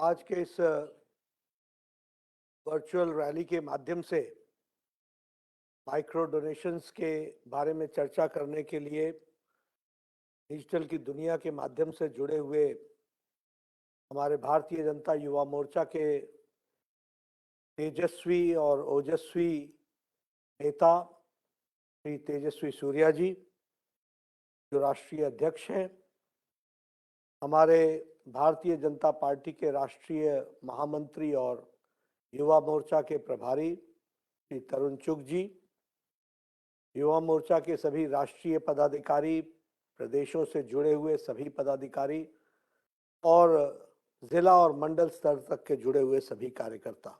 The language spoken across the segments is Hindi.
आज के इस वर्चुअल रैली के माध्यम से माइक्रो डोनेशंस के बारे में चर्चा करने के लिए डिजिटल की दुनिया के माध्यम से जुड़े हुए हमारे भारतीय जनता युवा मोर्चा के तेजस्वी और ओजस्वी नेता श्री तेजस्वी सूर्या जी, जो राष्ट्रीय अध्यक्ष हैं, हमारे भारतीय जनता पार्टी के राष्ट्रीय महामंत्री और युवा मोर्चा के प्रभारी श्री तरुण चुग जी, युवा मोर्चा के सभी राष्ट्रीय पदाधिकारी, प्रदेशों से जुड़े हुए सभी पदाधिकारी और जिला और मंडल स्तर तक के जुड़े हुए सभी कार्यकर्ता,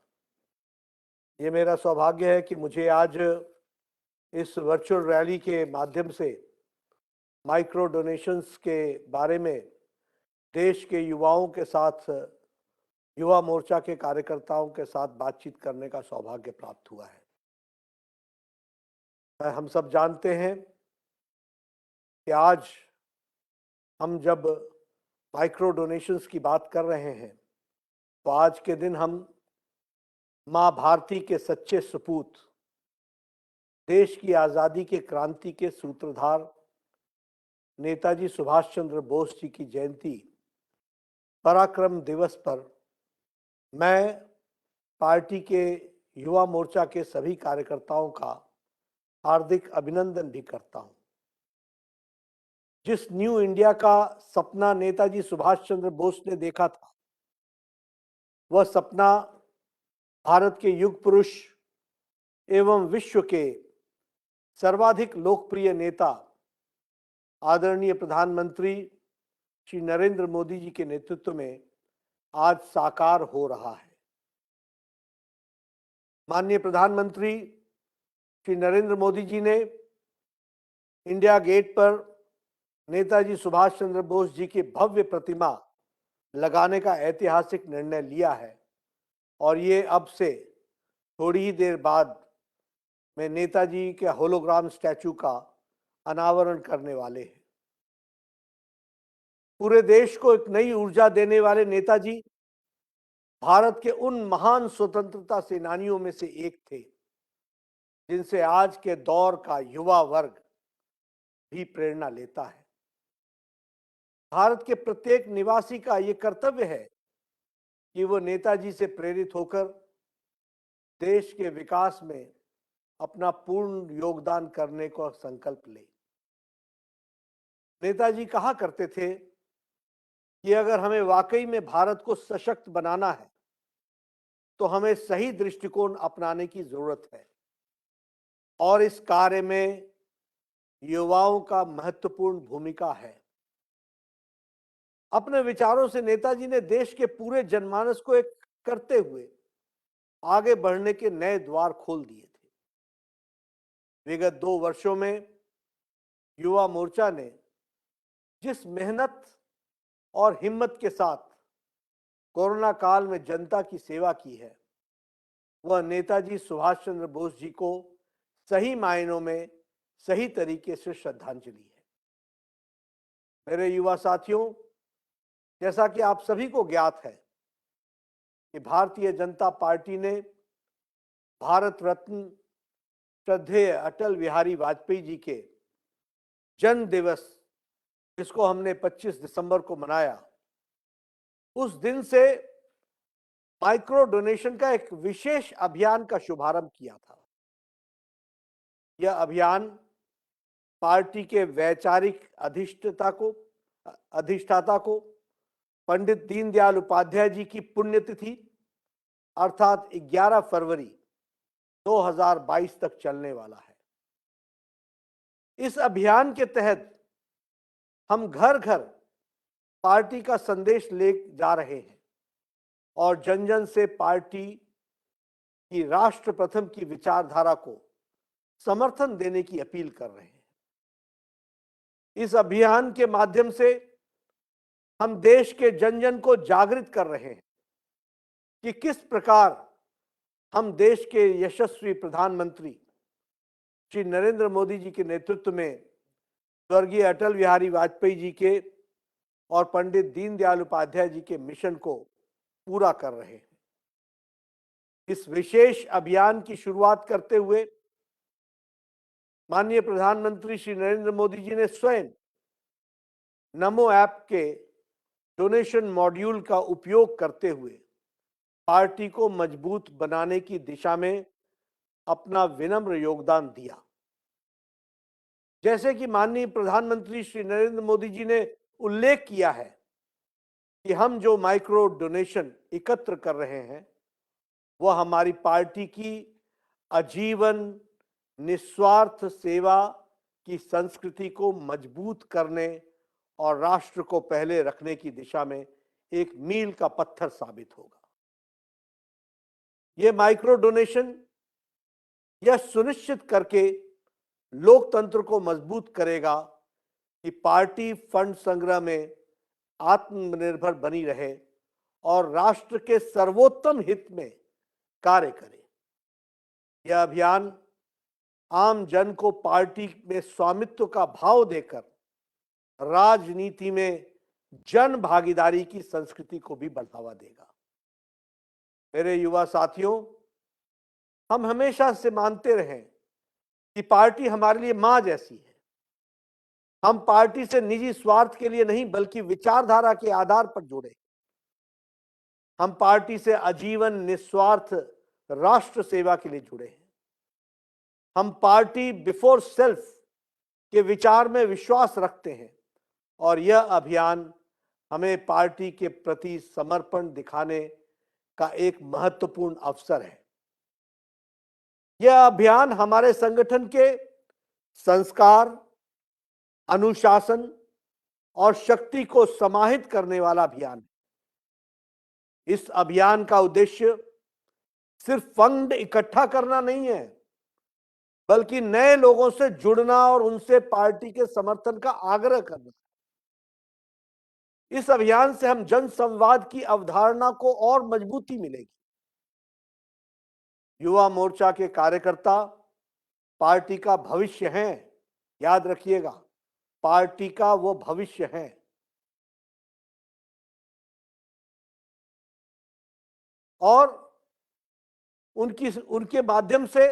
ये मेरा सौभाग्य है कि मुझे आज इस वर्चुअल रैली के माध्यम से माइक्रो डोनेशंस के बारे में देश के युवाओं के साथ, युवा मोर्चा के कार्यकर्ताओं के साथ बातचीत करने का सौभाग्य प्राप्त हुआ है। हम सब जानते हैं कि आज हम जब माइक्रो डोनेशंस की बात कर रहे हैं तो आज के दिन हम माँ भारती के सच्चे सपूत, देश की आज़ादी के क्रांति के सूत्रधार नेताजी सुभाष चंद्र बोस जी की जयंती पराक्रम दिवस पर मैं पार्टी के युवा मोर्चा के सभी कार्यकर्ताओं का हार्दिक अभिनंदन भी करता हूं। जिस न्यू इंडिया का सपना नेताजी सुभाष चंद्र बोस ने देखा था, वह सपना भारत के युग पुरुष एवं विश्व के सर्वाधिक लोकप्रिय नेता आदरणीय प्रधानमंत्री श्री नरेंद्र मोदी जी के नेतृत्व में आज साकार हो रहा है। माननीय प्रधानमंत्री श्री नरेंद्र मोदी जी ने इंडिया गेट पर नेताजी सुभाष चंद्र बोस जी की भव्य प्रतिमा लगाने का ऐतिहासिक निर्णय लिया है और ये अब से थोड़ी ही देर बाद में नेताजी के होलोग्राम स्टैचू का अनावरण करने वाले हैं। पूरे देश को एक नई ऊर्जा देने वाले नेताजी भारत के उन महान स्वतंत्रता सेनानियों में से एक थे जिनसे आज के दौर का युवा वर्ग भी प्रेरणा लेता है। भारत के प्रत्येक निवासी का यह कर्तव्य है कि वो नेताजी से प्रेरित होकर देश के विकास में अपना पूर्ण योगदान करने का संकल्प ले। नेताजी कहा करते थे कि अगर हमें वाकई में भारत को सशक्त बनाना है तो हमें सही दृष्टिकोण अपनाने की जरूरत है और इस कार्य में युवाओं का महत्वपूर्ण भूमिका है। अपने विचारों से नेताजी ने देश के पूरे जनमानस को एक करते हुए आगे बढ़ने के नए द्वार खोल दिए थे। विगत 2 वर्षों में युवा मोर्चा ने जिस मेहनत और हिम्मत के साथ कोरोना काल में जनता की सेवा की है, वह नेताजी सुभाष चंद्र बोस जी को सही मायनों में सही तरीके से श्रद्धांजलि है। मेरे युवा साथियों, जैसा कि आप सभी को ज्ञात है कि भारतीय जनता पार्टी ने भारत रत्न श्रद्धेय अटल बिहारी वाजपेयी जी के जन्म दिवस, जिसको हमने 25 दिसंबर को मनाया, उस दिन से माइक्रो डोनेशन का एक विशेष अभियान का शुभारंभ किया था। यह अभियान पार्टी के वैचारिक अधिष्ठाता को पंडित दीनदयाल उपाध्याय जी की पुण्यतिथि अर्थात 11 फरवरी 2022 तक चलने वाला है। इस अभियान के तहत हम घर घर पार्टी का संदेश ले जा रहे हैं और जन जन से पार्टी की राष्ट्र प्रथम की विचारधारा को समर्थन देने की अपील कर रहे हैं। इस अभियान के माध्यम से हम देश के जन जन को जागृत कर रहे हैं कि किस प्रकार हम देश के यशस्वी प्रधानमंत्री श्री नरेंद्र मोदी जी के नेतृत्व में स्वर्गीय अटल बिहारी वाजपेयी जी के और पंडित दीनदयाल उपाध्याय जी के मिशन को पूरा कर रहे हैं। इस विशेष अभियान की शुरुआत करते हुए माननीय प्रधानमंत्री श्री नरेंद्र मोदी जी ने स्वयं नमो ऐप के डोनेशन मॉड्यूल का उपयोग करते हुए पार्टी को मजबूत बनाने की दिशा में अपना विनम्र योगदान दिया। जैसे कि माननीय प्रधानमंत्री श्री नरेंद्र मोदी जी ने उल्लेख किया है कि हम जो माइक्रो डोनेशन एकत्र कर रहे हैं वह हमारी पार्टी की आजीवन निस्वार्थ सेवा की संस्कृति को मजबूत करने और राष्ट्र को पहले रखने की दिशा में एक मील का पत्थर साबित होगा। यह माइक्रो डोनेशन यह सुनिश्चित करके लोकतंत्र को मजबूत करेगा कि पार्टी फंड संग्रह में आत्मनिर्भर बनी रहे और राष्ट्र के सर्वोत्तम हित में कार्य करे। यह अभियान आम जन को पार्टी में स्वामित्व का भाव देकर राजनीति में जन भागीदारी की संस्कृति को भी बढ़ावा देगा। मेरे युवा साथियों, हम हमेशा से मानते रहे कि पार्टी हमारे लिए मां जैसी है। हम पार्टी से निजी स्वार्थ के लिए नहीं बल्कि विचारधारा के आधार पर जुड़े। हम पार्टी से आजीवन निस्वार्थ राष्ट्र सेवा के लिए जुड़े हैं। हम पार्टी बिफोर सेल्फ के विचार में विश्वास रखते हैं और यह अभियान हमें पार्टी के प्रति समर्पण दिखाने का एक महत्वपूर्ण अवसर है। यह अभियान हमारे संगठन के संस्कार, अनुशासन और शक्ति को समाहित करने वाला अभियान है। इस अभियान का उद्देश्य सिर्फ फंड इकट्ठा करना नहीं है बल्कि नए लोगों से जुड़ना और उनसे पार्टी के समर्थन का आग्रह करना। इस अभियान से हम जन संवाद की अवधारणा को और मजबूती मिलेगी। युवा मोर्चा के कार्यकर्ता पार्टी का भविष्य हैं। याद रखिएगा, पार्टी का वो भविष्य है। और उनके माध्यम से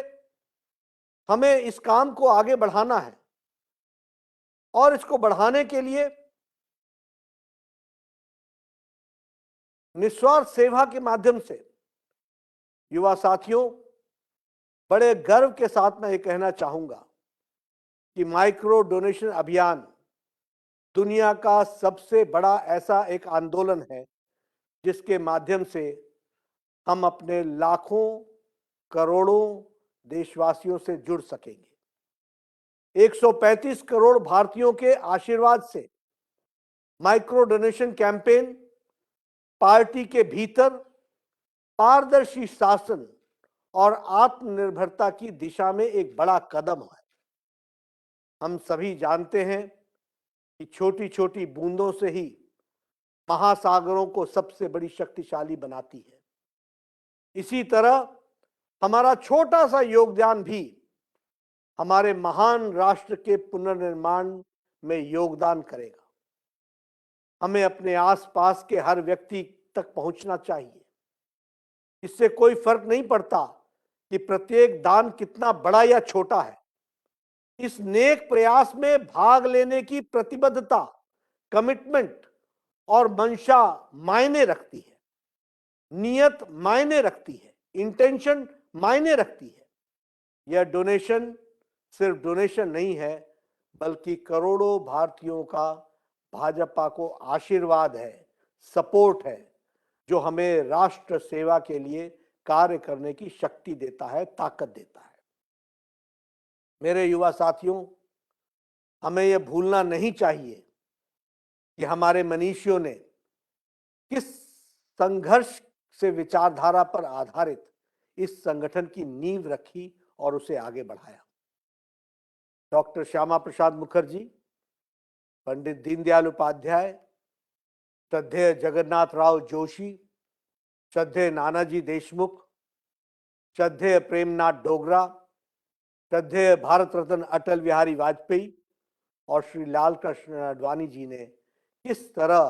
हमें इस काम को आगे बढ़ाना है और इसको बढ़ाने के लिए निस्वार्थ सेवा के माध्यम से युवा साथियों, बड़े गर्व के साथ मैं ये कहना चाहूंगा कि माइक्रो डोनेशन अभियान दुनिया का सबसे बड़ा ऐसा एक आंदोलन है जिसके माध्यम से हम अपने लाखों करोड़ों देशवासियों से जुड़ सकेंगे। 135 करोड़ भारतीयों के आशीर्वाद से माइक्रो डोनेशन कैंपेन पार्टी के भीतर पारदर्शी शासन और आत्मनिर्भरता की दिशा में एक बड़ा कदम है। हम सभी जानते हैं कि छोटी छोटी बूंदों से ही महासागरों को सबसे बड़ी शक्तिशाली बनाती है। इसी तरह हमारा छोटा सा योगदान भी हमारे महान राष्ट्र के पुनर्निर्माण में योगदान करेगा। हमें अपने आसपास के हर व्यक्ति तक पहुंचना चाहिए। इससे कोई फर्क नहीं पड़ता कि प्रत्येक दान कितना बड़ा या छोटा है। इस नेक प्रयास में भाग लेने की प्रतिबद्धता, कमिटमेंट और मंशा मायने रखती है। नियत मायने रखती है, इंटेंशन मायने रखती है। यह डोनेशन सिर्फ डोनेशन नहीं है बल्कि करोड़ों भारतीयों का भाजपा को आशीर्वाद है, सपोर्ट है, जो हमें राष्ट्र सेवा के लिए कार्य करने की शक्ति देता है, ताकत देता है। मेरे युवा साथियों, हमें यह भूलना नहीं चाहिए कि हमारे मनीषियों ने किस संघर्ष से विचारधारा पर आधारित इस संगठन की नींव रखी और उसे आगे बढ़ाया। डॉक्टर श्यामा प्रसाद मुखर्जी, पंडित दीनदयाल उपाध्याय, श्रद्धेय जगन्नाथ राव जोशी, श्रद्धेय नानाजी देशमुख, श्रद्धेय प्रेमनाथ डोगरा, श्रद्धेय भारत रत्न अटल बिहारी वाजपेयी और श्री लाल कृष्ण आडवाणी जी ने किस तरह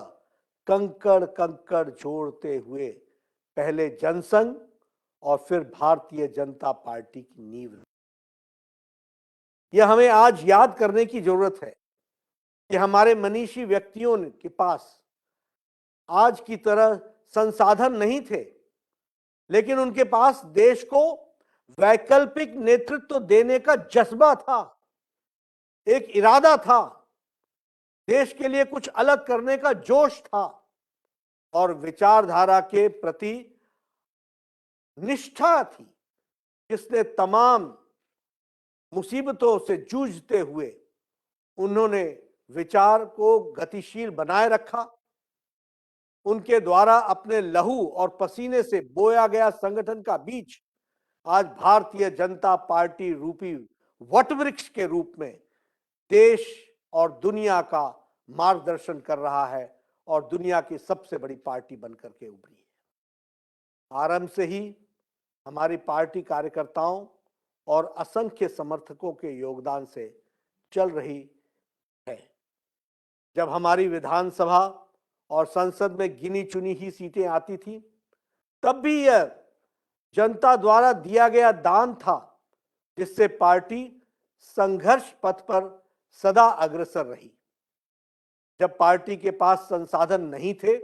कंकड़ कंकड़ जोड़ते हुए पहले जनसंघ और फिर भारतीय जनता पार्टी की नींव रखी। यह हमें आज याद करने की जरूरत है कि हमारे मनीषी व्यक्तियों के पास आज की तरह संसाधन नहीं थे, लेकिन उनके पास देश को वैकल्पिक नेतृत्व देने का जज्बा था, एक इरादा था, देश के लिए कुछ अलग करने का जोश था और विचारधारा के प्रति निष्ठा थी, जिसने तमाम मुसीबतों से जूझते हुए उन्होंने विचार को गतिशील बनाए रखा। उनके द्वारा अपने लहू और पसीने से बोया गया संगठन का बीज आज भारतीय जनता पार्टी रूपी वटवृक्ष के रूप में देश और दुनिया का मार्गदर्शन कर रहा है और दुनिया की सबसे बड़ी पार्टी बनकर के उभरी है। आरंभ से ही हमारी पार्टी कार्यकर्ताओं और असंख्य समर्थकों के योगदान से चल रही है। जब हमारी विधानसभा और संसद में गिनी चुनी ही सीटें आती थी, तब भी यह जनता द्वारा दिया गया दान था, जिससे पार्टी संघर्ष पथ पर सदा अग्रसर रही। जब पार्टी के पास संसाधन नहीं थे,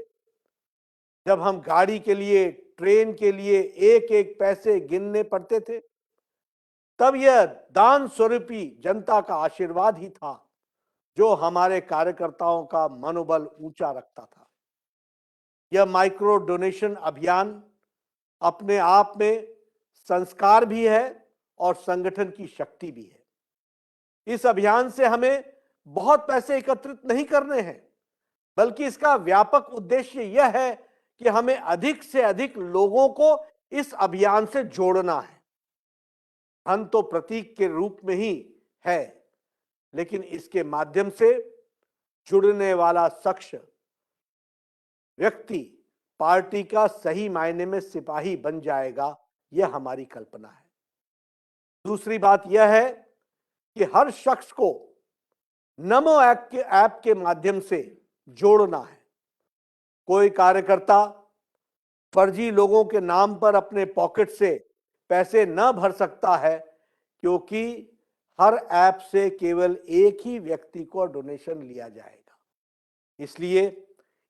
जब हम गाड़ी के लिए, ट्रेन के लिए एक एक पैसे गिनने पड़ते थे, तब यह दान स्वरूपी जनता का आशीर्वाद ही था जो हमारे कार्यकर्ताओं का मनोबल ऊंचा रखता था। यह माइक्रो डोनेशन अभियान अपने आप में संस्कार भी है और संगठन की शक्ति भी है। इस अभियान से हमें बहुत पैसे एकत्रित नहीं करने हैं, बल्कि इसका व्यापक उद्देश्य यह है कि हमें अधिक से अधिक लोगों को इस अभियान से जोड़ना है। धन तो प्रतीक के रूप में ही है, लेकिन इसके माध्यम से जुड़ने वाला शख्स व्यक्ति पार्टी का सही मायने में सिपाही बन जाएगा, यह हमारी कल्पना है। दूसरी बात यह है कि हर शख्स को नमो ऐप के माध्यम से जोड़ना है। कोई कार्यकर्ता फर्जी लोगों के नाम पर अपने पॉकेट से पैसे न भर सकता है, क्योंकि हर ऐप से केवल एक ही व्यक्ति को डोनेशन लिया जाएगा। इसलिए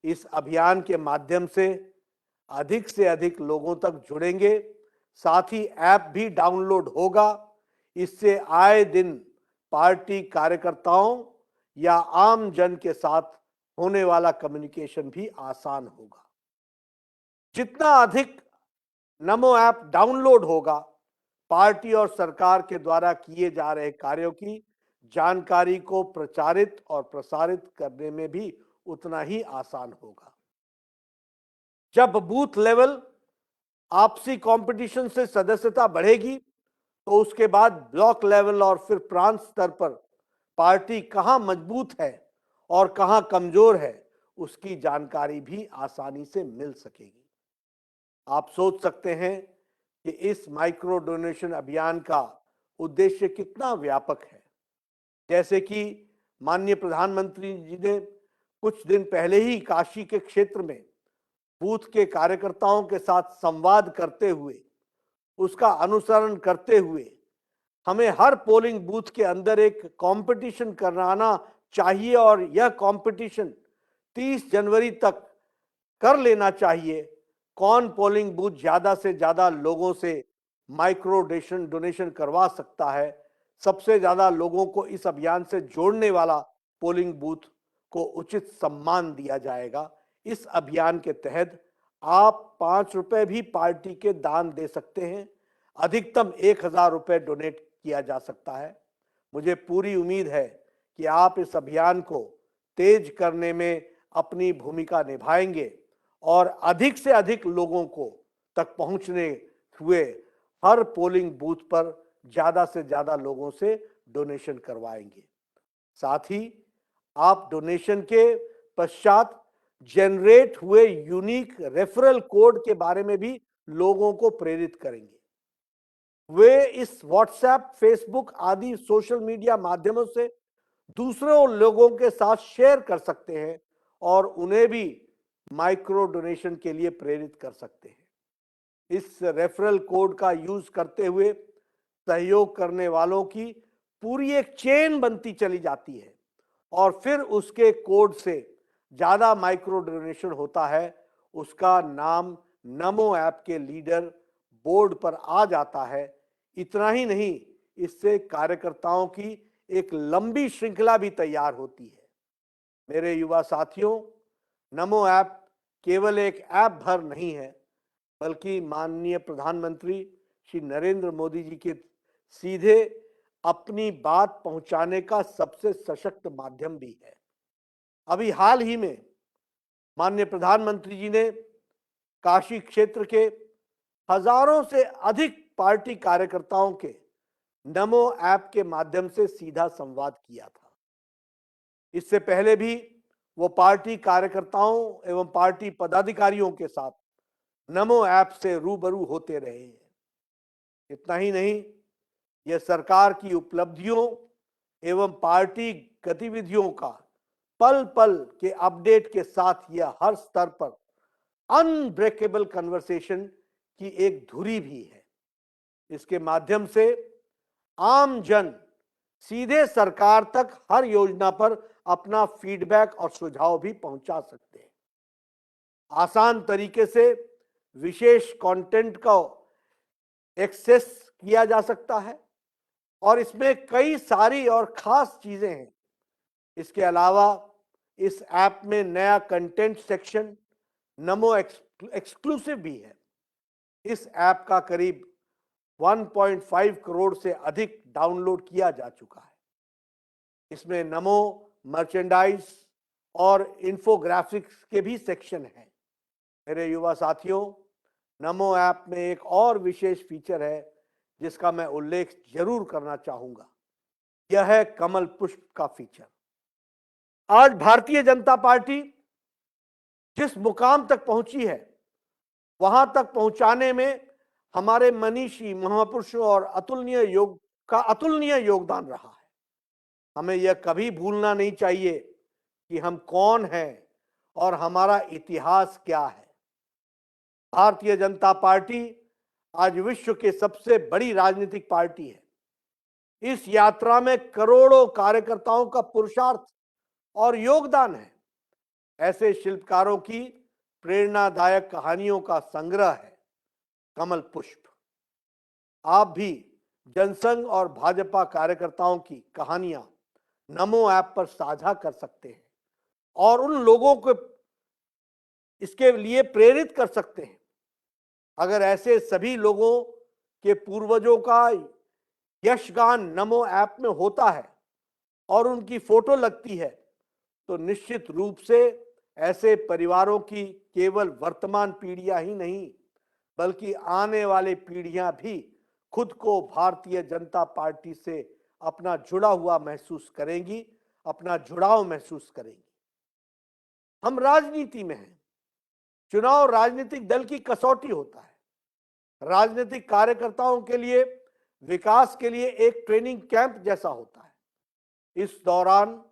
इस अभियान के माध्यम से अधिक लोगों तक जुड़ेंगे, साथ ही ऐप भी डाउनलोड होगा। इससे आए दिन पार्टी कार्यकर्ताओं या आम जन के साथ होने वाला कम्युनिकेशन भी आसान होगा। जितना अधिक नमो ऐप डाउनलोड होगा, पार्टी और सरकार के द्वारा किए जा रहे कार्यों की जानकारी को प्रचारित और प्रसारित करने में भी उतना ही आसान होगा। जब बूथ लेवल आपसी कंपटीशन से सदस्यता बढ़ेगी, तो उसके बाद ब्लॉक लेवल और फिर प्रांत स्तर पर पार्टी कहां मजबूत है और कहां कमजोर है, उसकी जानकारी भी आसानी से मिल सकेगी। आप सोच सकते हैं कि इस माइक्रो डोनेशन अभियान का उद्देश्य कितना व्यापक है। जैसे कि माननीय प्रधानमंत्री जी ने कुछ दिन पहले ही काशी के क्षेत्र में बूथ के कार्यकर्ताओं के साथ संवाद करते हुए, उसका अनुसरण करते हुए हमें हर पोलिंग बूथ के अंदर एक कंपटीशन कराना चाहिए और यह कंपटीशन 30 जनवरी तक कर लेना चाहिए। कौन पोलिंग बूथ ज्यादा से ज्यादा लोगों से माइक्रो डोनेशन करवा सकता है, सबसे ज्यादा लोगों को इस अभियान से जोड़ने वाला पोलिंग बूथ को उचित सम्मान दिया जाएगा। इस अभियान के तहत आप 5 रुपए भी पार्टी के दान दे सकते हैं। अधिकतम 1000 रुपए डोनेट किया जा सकता है। मुझे पूरी उम्मीद है कि आप इस अभियान को तेज करने में अपनी भूमिका निभाएंगे और अधिक से अधिक लोगों को तक पहुंचने हुए हर पोलिंग बूथ पर ज्यादा से ज्यादा लोगों से डोनेशन करवाएंगे। साथ ही आप डोनेशन के पश्चात जनरेट हुए यूनिक रेफरल कोड के बारे में भी लोगों को प्रेरित करेंगे। वे इस व्हाट्सएप, फेसबुक आदि सोशल मीडिया माध्यमों से दूसरों लोगों के साथ शेयर कर सकते हैं और उन्हें भी माइक्रो डोनेशन के लिए प्रेरित कर सकते हैं। इस रेफरल कोड का यूज करते हुए सहयोग करने वालों की पूरी एक चेन बनती चली जाती है और फिर उसके कोड से ज्यादा माइक्रो डोनेशन होता है। उसका नाम नमो ऐप के लीडर बोर्ड पर आ जाता है। इतना ही नहीं, इससे कार्यकर्ताओं की एक लंबी श्रृंखला भी तैयार होती है। मेरे युवा साथियों, नमो ऐप केवल एक ऐप भर नहीं है, बल्कि माननीय प्रधानमंत्री श्री नरेंद्र मोदी जी के सीधे अपनी बात पहुंचाने का सबसे सशक्त माध्यम भी है। अभी हाल ही में माननीय प्रधानमंत्री जी ने काशी क्षेत्र के हजारों से अधिक पार्टी कार्यकर्ताओं के नमो ऐप के माध्यम से सीधा संवाद किया था। इससे पहले भी वो पार्टी कार्यकर्ताओं एवं पार्टी पदाधिकारियों के साथ नमो ऐप से रूबरू होते रहे हैं। इतना ही नहीं, यह सरकार की उपलब्धियों एवं पार्टी गतिविधियों का पल पल के अपडेट के साथ यह हर स्तर पर अनब्रेकेबल कन्वर्सेशन की एक धुरी भी है। इसके माध्यम से आम जन सीधे सरकार तक हर योजना पर अपना फीडबैक और सुझाव भी पहुंचा सकते हैं। आसान तरीके से विशेष कंटेंट का एक्सेस किया जा सकता है और इसमें कई सारी और खास चीजें हैं। इसके अलावा इस ऐप में नया कंटेंट सेक्शन नमो एक्सक्लूसिव भी है। इस ऐप का करीब 1.5 करोड़ से अधिक डाउनलोड किया जा चुका है। इसमें नमो मर्चेंडाइज और इंफोग्राफिक्स के भी सेक्शन हैं। मेरे युवा साथियों, नमो ऐप में एक और विशेष फीचर है जिसका मैं उल्लेख जरूर करना चाहूंगा। यह है कमल पुष्प का फीचर। आज भारतीय जनता पार्टी जिस मुकाम तक पहुंची है, वहां तक पहुंचाने में हमारे मनीषी महापुरुषों और अतुलनीय योगदान रहा है। हमें यह कभी भूलना नहीं चाहिए कि हम कौन हैं और हमारा इतिहास क्या है। भारतीय जनता पार्टी आज विश्व के सबसे बड़ी राजनीतिक पार्टी है। इस यात्रा में करोड़ों कार्यकर्ताओं का पुरुषार्थ और योगदान है। ऐसे शिल्पकारों की प्रेरणादायक कहानियों का संग्रह है कमल पुष्प। आप भी जनसंघ और भाजपा कार्यकर्ताओं की कहानियां नमो ऐप पर साझा कर सकते हैं और उन लोगों को इसके लिए प्रेरित कर सकते हैं। अगर ऐसे सभी लोगों के पूर्वजों का यशगान नमो ऐप में होता है और उनकी फोटो लगती है, तो निश्चित रूप से ऐसे परिवारों की केवल वर्तमान पीढ़ियां ही नहीं, बल्कि आने वाली पीढ़ियां भी खुद को भारतीय जनता पार्टी से अपना जुड़ा हुआ महसूस करेंगी, अपना जुड़ाव महसूस करेंगी। हम राजनीति में हैं। चुनाव राजनीतिक दल की कसौटी होता है। राजनीतिक कार्यकर्ताओं के लिए विकास के लिए एक ट्रेनिंग कैंप जैसा होता है। इस दौरान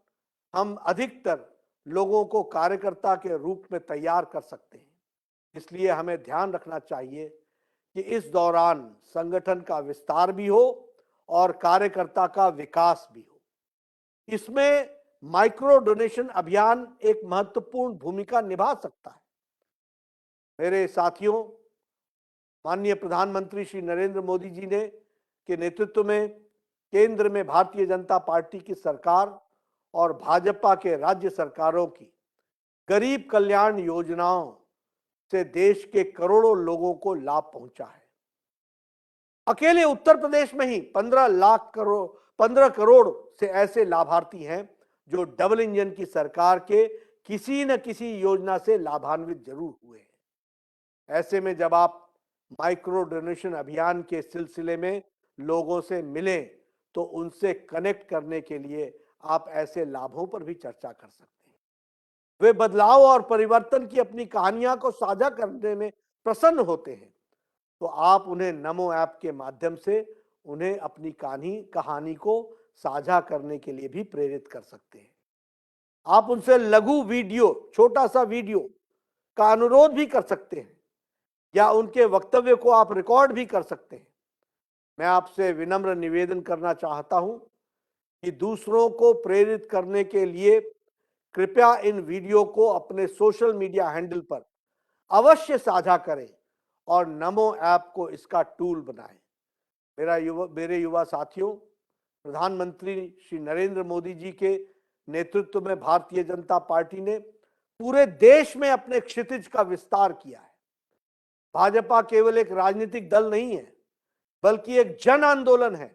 हम अधिकतर लोगों को कार्यकर्ता के रूप में तैयार कर सकते हैं। इसलिए हमें ध्यान रखना चाहिए कि इस दौरान संगठन का विस्तार भी हो और कार्यकर्ता का विकास भी हो। इसमें माइक्रो डोनेशन अभियान एक महत्वपूर्ण भूमिका निभा सकता है। मेरे साथियों, माननीय प्रधानमंत्री श्री नरेंद्र मोदी जी ने के नेतृत्व में केंद्र में भारतीय जनता पार्टी की सरकार और भाजपा के राज्य सरकारों की गरीब कल्याण योजनाओं से देश के करोड़ों लोगों को लाभ पहुंचा है। अकेले उत्तर प्रदेश में ही 15 करोड़ से ऐसे लाभार्थी हैं जो डबल इंजन की सरकार के किसी न किसी योजना से लाभान्वित जरूर हुए हैं। ऐसे में जब आप माइक्रो डोनेशन अभियान के सिलसिले में लोगों से मिलें, तो उनसे कनेक्ट करने के लिए आप ऐसे लाभों पर भी चर्चा कर सकते हैं। वे बदलाव और परिवर्तन की अपनी कहानियां को साझा करने में प्रसन्न होते हैं, तो आप उन्हें नमो ऐप के माध्यम से उन्हें अपनी कहानी को साझा करने के लिए भी प्रेरित कर सकते हैं। आप उनसे लघु वीडियो, छोटा सा वीडियो का अनुरोध भी कर सकते हैं। या उनके वक्तव्य को आप रिकॉर्ड भी कर सकते हैं। मैं आपसे विनम्र निवेदन करना चाहता हूं कि दूसरों को प्रेरित करने के लिए कृपया इन वीडियो को अपने सोशल मीडिया हैंडल पर अवश्य साझा करें और नमो ऐप को इसका टूल बनाएं। मेरे युवा साथियों, प्रधानमंत्री श्री नरेंद्र मोदी जी के नेतृत्व में भारतीय जनता पार्टी ने पूरे देश में अपने क्षितिज का विस्तार किया है। भाजपा केवल एक राजनीतिक दल नहीं है, बल्कि एक जन आंदोलन है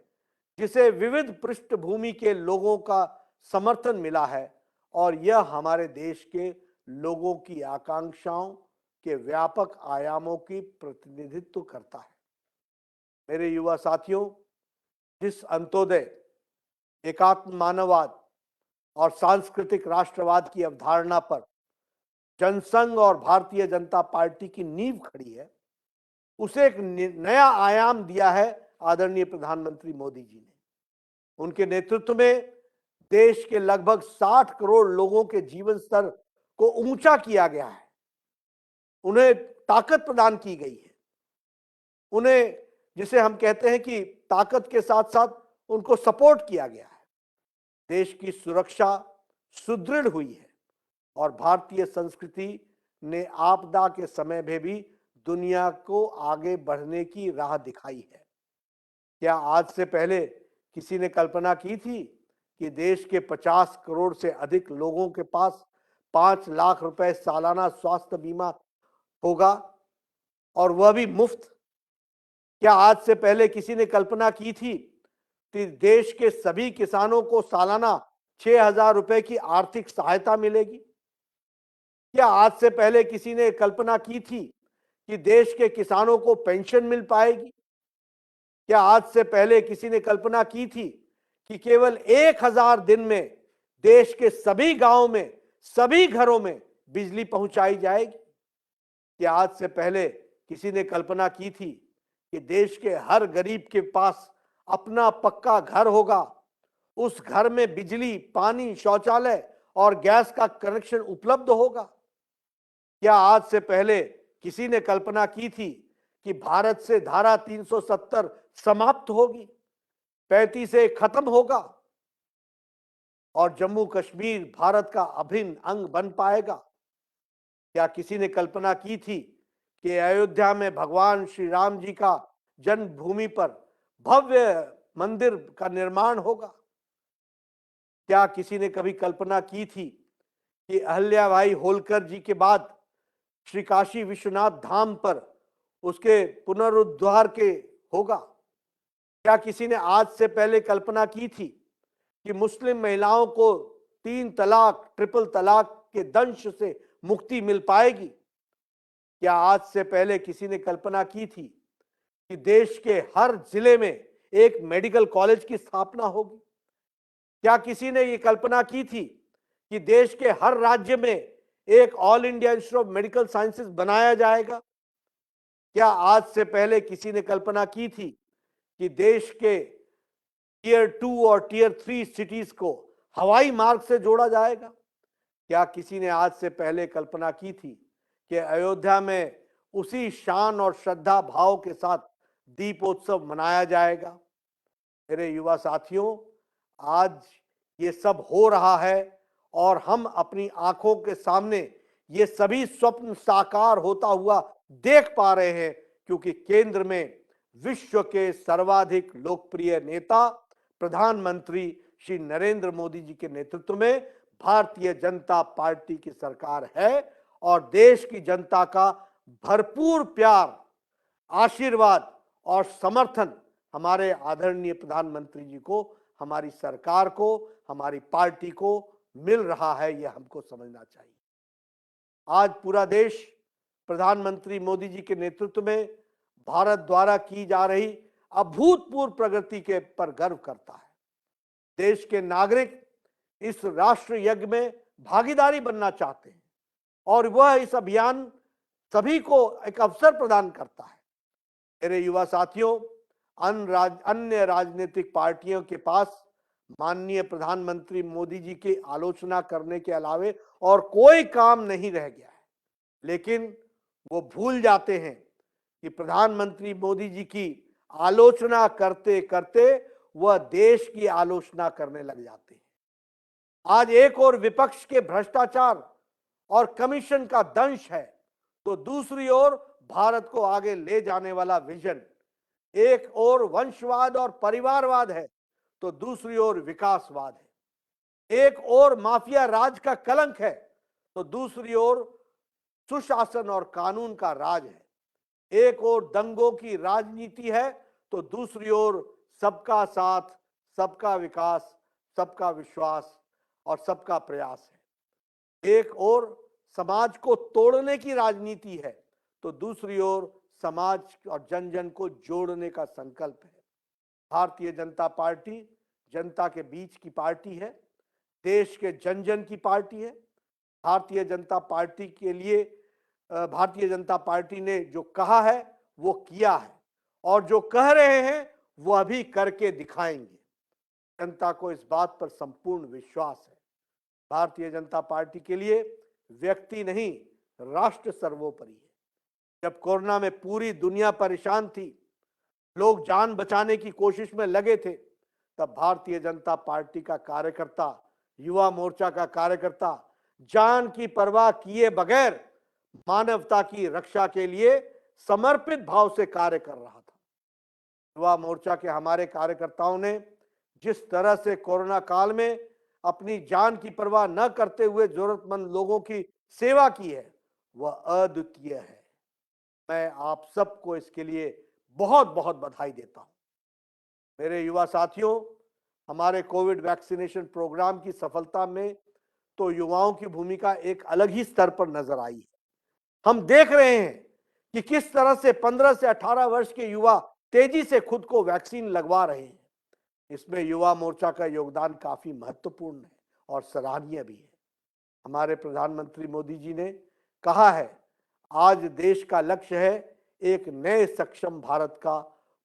जिसे विविध पृष्ठभूमि के लोगों का समर्थन मिला है और यह हमारे देश के लोगों की आकांक्षाओं के व्यापक आयामों की प्रतिनिधित्व करता है। मेरे युवा साथियों, जिस अंत्योदय, एकात्म मानववाद और सांस्कृतिक राष्ट्रवाद की अवधारणा पर जनसंघ और भारतीय जनता पार्टी की नींव खड़ी है, उसे एक नया आयाम दिया है आदरणीय प्रधानमंत्री मोदी जी ने। उनके नेतृत्व में देश के लगभग 60 करोड़ लोगों के जीवन स्तर को ऊंचा किया गया है, उन्हें ताकत प्रदान की गई है, उन्हें, जिसे हम कहते हैं कि ताकत के साथ साथ उनको सपोर्ट किया गया है। देश की सुरक्षा सुदृढ़ हुई है और भारतीय संस्कृति ने आपदा के समय में भी दुनिया को आगे बढ़ने की राह दिखाई है। क्या आज से पहले किसी ने कल्पना की थी कि देश के 50 करोड़ से अधिक लोगों के पास 5 लाख रुपए सालाना स्वास्थ्य बीमा होगा, और वह भी मुफ्त? क्या आज से पहले किसी ने कल्पना की थी कि देश के सभी किसानों को सालाना 6,000 रुपए की आर्थिक सहायता मिलेगी? क्या आज से पहले किसी ने कल्पना की थी कि देश के किसानों को पेंशन मिल पाएगी? क्या आज से पहले किसी ने कल्पना की थी कि केवल 1,000 दिन में देश के सभी गांवों में, सभी घरों में बिजली पहुंचाई जाएगी? क्या आज से पहले किसी ने कल्पना की थी कि देश के हर गरीब के पास अपना पक्का घर होगा, उस घर में बिजली, पानी, शौचालय और गैस का कनेक्शन उपलब्ध होगा? क्या आज से पहले किसी ने कल्पना की थी कि भारत से धारा 370 समाप्त होगी, 35 खत्म होगा और जम्मू कश्मीर भारत का अभिन्न अंग बन पाएगा? क्या किसी ने कल्पना की थी कि अयोध्या में भगवान श्री राम जी का जन्मभूमि पर भव्य मंदिर का निर्माण होगा? क्या किसी ने कभी कल्पना की थी कि अहिल्याबाई होलकर जी के बाद श्री काशी विश्वनाथ धाम पर उसके पुनरुद्धार के होगा? क्या किसी ने आज से पहले कल्पना की थी कि मुस्लिम महिलाओं को 3 तलाक, ट्रिपल तलाक के दंश से मुक्ति मिल पाएगी? क्या आज से पहले किसी ने कल्पना की थी कि देश के हर जिले में एक मेडिकल कॉलेज की स्थापना होगी? क्या किसी ने ये कल्पना की थी कि देश के हर राज्य में एक all India institute of medical sciences बनाया जाएगा? क्या आज से पहले किसी ने कल्पना की थी कि देश के टियर 2 और टियर 3 सिटीज को हवाई मार्ग से जोड़ा जाएगा? क्या किसी ने आज से पहले कल्पना की थी कि अयोध्या में उसी शान और श्रद्धा भाव के साथ दीपोत्सव मनाया जाएगा? मेरे युवा साथियों, आज ये सब हो रहा है और हम अपनी आंखों के सामने ये सभी स्वप्न साकार होता हुआ देख पा रहे हैं, क्योंकि केंद्र में विश्व के सर्वाधिक लोकप्रिय नेता प्रधानमंत्री श्री नरेंद्र मोदी जी के नेतृत्व में भारतीय जनता पार्टी की सरकार है और देश की जनता का भरपूर प्यार, आशीर्वाद और समर्थन हमारे आदरणीय प्रधानमंत्री जी को, हमारी सरकार को, हमारी पार्टी को मिल रहा है। यह हमको समझना चाहिए। आज पूरा देश प्रधानमंत्री मोदी जी के नेतृत्व में भारत द्वारा की जा रही अभूतपूर्व प्रगति के पर गर्व करता है। देश के नागरिक इस राष्ट्र यज्ञ में भागीदारी बनना चाहते हैं और वह इस अभियान सभी को एक अवसर प्रदान करता है। मेरे युवा साथियों, अन्य राजनीतिक पार्टियों के पास माननीय प्रधानमंत्री मोदी जी की आलोचना करने के अलावे और कोई काम नहीं रह गया है, लेकिन वो भूल जाते हैं कि प्रधानमंत्री मोदी जी की आलोचना करते करते वह देश की आलोचना करने लग जाते हैं। आज एक और विपक्ष के भ्रष्टाचार और कमीशन का दंश है, तो दूसरी ओर भारत को आगे ले जाने वाला विजन। एक ओर वंशवाद और परिवारवाद है, तो दूसरी ओर विकासवाद है। एक ओर माफिया राज का कलंक है, तो दूसरी ओर सुशासन और कानून का राज है। एक ओर दंगों की राजनीति है, तो दूसरी ओर सबका साथ, सबका विकास, सबका विश्वास और सबका प्रयास है। एक ओर समाज को तोड़ने की राजनीति है, तो दूसरी ओर समाज और जन जन को जोड़ने का संकल्प है। भारतीय जनता पार्टी जनता के बीच की पार्टी है, देश के जन जन की पार्टी है। भारतीय जनता पार्टी के लिए भारतीय जनता पार्टी ने जो कहा है वो किया है, और जो कह रहे हैं वो अभी करके दिखाएंगे। जनता को इस बात पर संपूर्ण विश्वास है। भारतीय जनता पार्टी के लिए व्यक्ति नहीं, राष्ट्र सर्वोपरि है। जब कोरोना में पूरी दुनिया परेशान थी, लोग जान बचाने की कोशिश में लगे थे, तब भारतीय जनता पार्टी का कार्यकर्ता, युवा मोर्चा का कार्यकर्ता जान की परवाह किए बगैर मानवता की रक्षा के लिए समर्पित भाव से कार्य कर रहा था। युवा मोर्चा के हमारे कार्यकर्ताओं ने जिस तरह से कोरोना काल में अपनी जान की परवाह न करते हुए जरूरतमंद लोगों की सेवा की है, वह अद्वितीय है। मैं आप सबको इसके लिए बहुत बहुत बधाई देता हूं। मेरे युवा साथियों, हमारे कोविड वैक्सीनेशन प्रोग्राम की सफलता में तो युवाओं की भूमिका एक अलग ही स्तर पर नजर आई है। हम देख रहे हैं कि किस तरह से 15 से 18 वर्ष के युवा तेजी से खुद को वैक्सीन लगवा रहे हैं। इसमें युवा मोर्चा का योगदान काफी महत्वपूर्ण है और सराहनीय भी है। हमारे प्रधानमंत्री मोदी जी ने कहा है, आज देश का लक्ष्य है एक नए सक्षम भारत का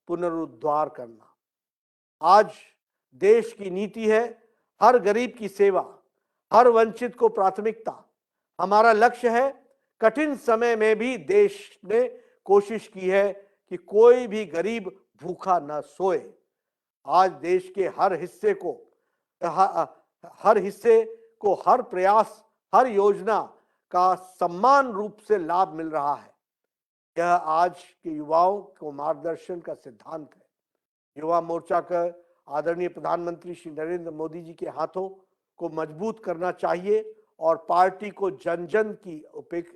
पुनरुद्धार करना। आज देश की नीति है हर गरीब की सेवा, हर वंचित को प्राथमिकता। हमारा लक्ष्य है, कठिन समय में भी देश ने कोशिश की है कि कोई भी गरीब भूखा न सोए। आज देश के हर हिस्से को हर प्रयास, हर योजना का समान रूप से लाभ मिल रहा है। यह आज के युवाओं को मार्गदर्शन का सिद्धांत है। युवा मोर्चा का आदरणीय प्रधानमंत्री श्री नरेंद्र मोदी जी के हाथों को मजबूत करना चाहिए और पार्टी को जन जन की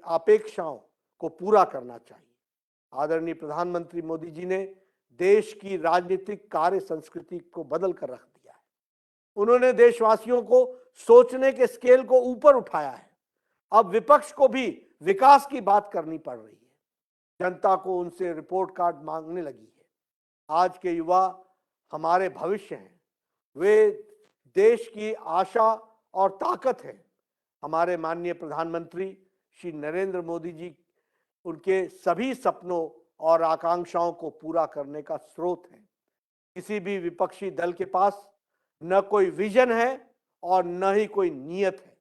अपेक्षाओं को पूरा करना चाहिए। आदरणीय प्रधानमंत्री मोदी जी ने देश की राजनीतिक कार्य संस्कृति को बदल कर रख दिया है। उन्होंने देशवासियों को सोचने के स्केल को ऊपर उठाया है। अब विपक्ष को भी विकास की बात करनी पड़ रही है। जनता को उनसे रिपोर्ट कार्ड मांगने लगी है। आज के युवा हमारे भविष्य हैं। वे देश की आशा और ताकत है। हमारे माननीय प्रधानमंत्री श्री नरेंद्र मोदी जी उनके सभी सपनों और आकांक्षाओं को पूरा करने का स्रोत है। किसी भी विपक्षी दल के पास न कोई विजन है और न ही कोई नियत है।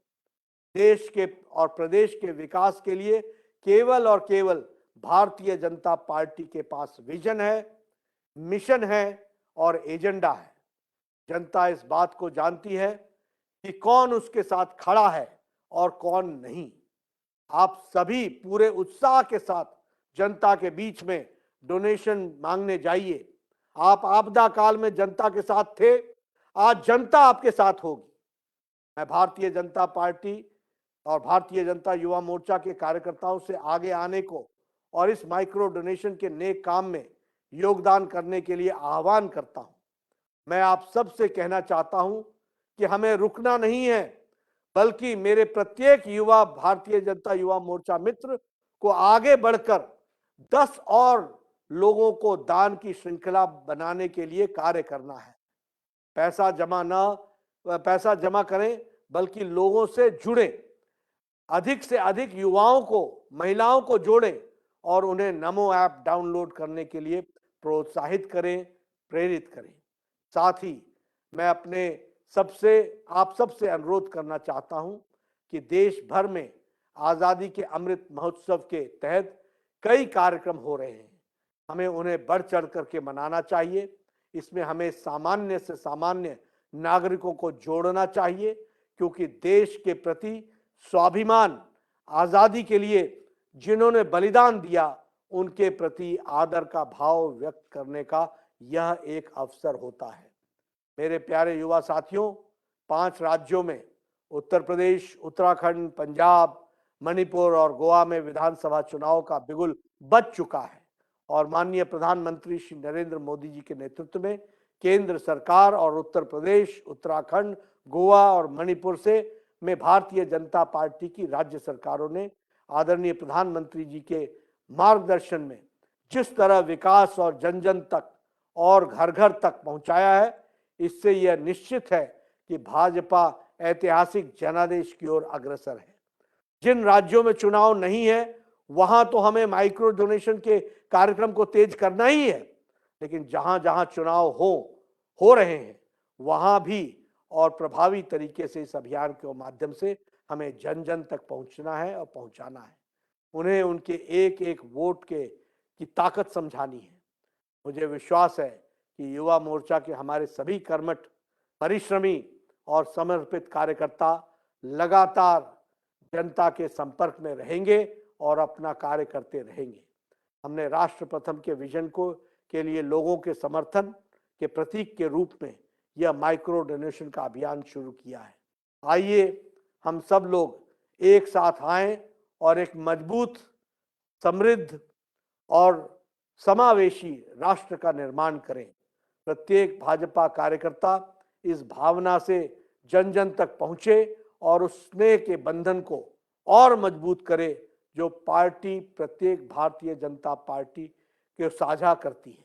देश के और प्रदेश के विकास के लिए केवल और केवल भारतीय जनता पार्टी के पास विजन है, मिशन है और एजेंडा है। जनता इस बात को जानती है कि कौन उसके साथ खड़ा है और कौन नहीं। आप सभी पूरे उत्साह के साथ जनता के बीच में डोनेशन मांगने जाइए। आप आपदा काल में जनता के साथ थे, आज जनता आपके साथ होगी। मैं भारतीय जनता पार्टी और भारतीय जनता युवा मोर्चा के कार्यकर्ताओं से आगे आने को और इस माइक्रो डोनेशन के नेक काम में योगदान करने के लिए आह्वान करता हूं। मैं आप सबसे कहना चाहता हूं कि हमें रुकना नहीं है, बल्कि मेरे प्रत्येक युवा भारतीय जनता युवा मोर्चा मित्र को आगे बढ़कर 10 और लोगों को दान की श्रृंखला बनाने के लिए कार्य करना है। पैसा जमा करें, बल्कि लोगों से जुड़े, अधिक से अधिक युवाओं को, महिलाओं को जोड़ें और उन्हें नमो ऐप डाउनलोड करने के लिए प्रोत्साहित करें, प्रेरित करें। साथ ही मैं आप सबसे अनुरोध करना चाहता हूं कि देश भर में आजादी के अमृत महोत्सव के तहत कई कार्यक्रम हो रहे हैं। हमें उन्हें बढ़ चढ़ करके मनाना चाहिए। इसमें हमें सामान्य से सामान्य नागरिकों को जोड़ना चाहिए, क्योंकि देश के प्रति स्वाभिमान, आजादी के लिए जिन्होंने बलिदान दिया, उनके प्रति आदर का भाव व्यक्त करने का यह एक अवसर होता है। मेरे प्यारे युवा साथियों, 5 राज्यों में उत्तर प्रदेश, उत्तराखंड, पंजाब, मणिपुर और गोवा में विधानसभा चुनाव का बिगुल बज चुका है और माननीय प्रधानमंत्री श्री नरेंद्र मोदी जी के नेतृत्व में केंद्र सरकार और उत्तर प्रदेश, उत्तराखंड, गोवा और मणिपुर में भारतीय जनता पार्टी की राज्य सरकारों ने आदरणीय प्रधानमंत्री जी के मार्गदर्शन में जिस तरह विकास और जन जन तक और घर घर तक पहुंचाया है, इससे यह निश्चित है कि भाजपा ऐतिहासिक जनादेश की ओर अग्रसर है। जिन राज्यों में चुनाव नहीं है, वहां तो हमें माइक्रो डोनेशन के कार्यक्रम को तेज करना ही है, लेकिन जहां जहां चुनाव हो रहे हैं, वहां भी और प्रभावी तरीके से इस अभियान के माध्यम से हमें जन जन तक पहुंचना है और पहुंचाना है। उन्हें उनके एक एक वोट की ताकत समझानी है। मुझे विश्वास है कि युवा मोर्चा के हमारे सभी कर्मठ, परिश्रमी और समर्पित कार्यकर्ता लगातार जनता के संपर्क में रहेंगे और अपना कार्य करते रहेंगे। हमने राष्ट्र प्रथम के विजन के लिए लोगों के समर्थन के प्रतीक के रूप में यह माइक्रो डोनेशन का अभियान शुरू किया है। आइए हम सब लोग एक साथ आएं और एक मजबूत, समृद्ध और समावेशी राष्ट्र का निर्माण करें। प्रत्येक भाजपा कार्यकर्ता इस भावना से जन जन तक पहुंचे और उस स्नेह के बंधन को और मजबूत करे जो पार्टी प्रत्येक भारतीय जनता पार्टी के साझा करती है।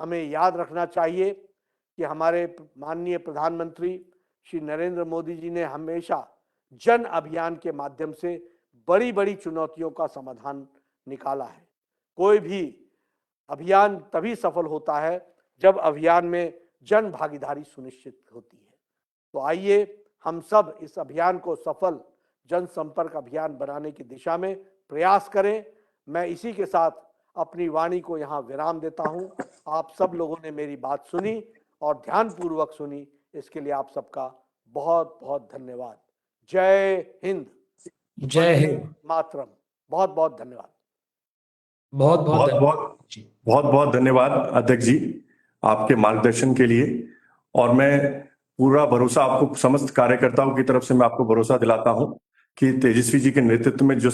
हमें याद रखना चाहिए कि हमारे माननीय प्रधानमंत्री श्री नरेंद्र मोदी जी ने हमेशा जन अभियान के माध्यम से बड़ी बड़ी चुनौतियों का समाधान निकाला है। कोई भी अभियान तभी सफल होता है जब अभियान में जन भागीदारी सुनिश्चित होती है। तो आइए हम सब इस अभियान को सफल जनसंपर्क अभियान बनाने की दिशा में प्रयास करें। मैं इसी के साथ अपनी वाणी को यहाँ विराम देता हूँ। आप सब लोगों ने मेरी बात सुनी और ध्यानपूर्वक सुनी, इसके लिए आप सबका बहुत बहुत धन्यवाद। जय हिंद, जय हिंद, मातरम। बहुत बहुत धन्यवाद। बहुत बहुत बहुत बहुत धन्यवाद अध्यक्ष जी, आपके मार्गदर्शन के लिए। और मैं पूरा भरोसा आपको, समस्त कार्यकर्ताओं की तरफ से मैं आपको भरोसा दिलाता हूं कि तेजस्वी जी के नेतृत्व में जो